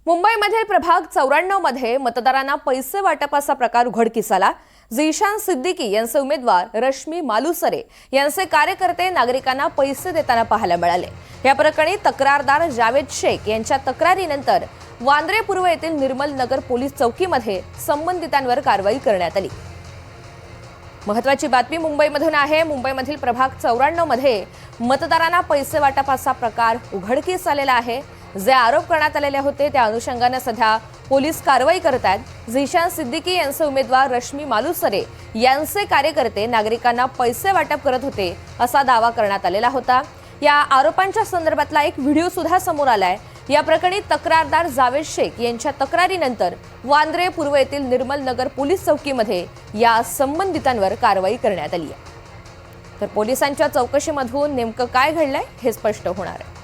मुंबईमधील प्रभाग 94 मध्ये मतदारांना पैसे वाटपाचा प्रकार उघडकीस आला। झीशान सिद्दीकी यांचे उमेदवार रश्मी मालुसरे यांचे कार्यकर्ते नागरिकांना पैसे देताना पाहायला मिळाले। या प्रकरणी तक्रारदार जावेद शेख यांच्या तक्रारीनंतर वांद्रे पूर्व येथील निर्मल नगर पोलीस चौकीमध्ये संबंधितांवर कारवाई करण्यात आली। महत्त्वाची बातमी मुंबईमधून आहे। मुंबईमधील प्रभाग 94 मध्ये मतदारांना पैसे वाटपाचा प्रकार उघडकीस आलेला आहे। जे आरोप करण्यात आलेले होते त्या अनुषंगाने सध्या पोलीस कारवाई करत आहेत। झीशान सिद्दीकी यांचे उमेदवार रश्मी मालुसरे यांचे कार्यकर्ते नागरिकांना पैसे वाटप करत होते असा दावा करण्यात आलेला होता। या आरोपांच्या संदर्भातला एक व्हिडिओ सुद्धा समोर आलाय। या प्रकरणी तक्रारदार जावेद शेख यांच्या तक्रारीनंतर वांद्रे पूर्व येथील निर्मल नगर पोलीस चौकीमध्ये या संबंधितांवर कारवाई करण्यात आली आहे। तर पोलिसांच्या चौकशीमधून नेमकं काय घडलंय हे स्पष्ट होणार आहे।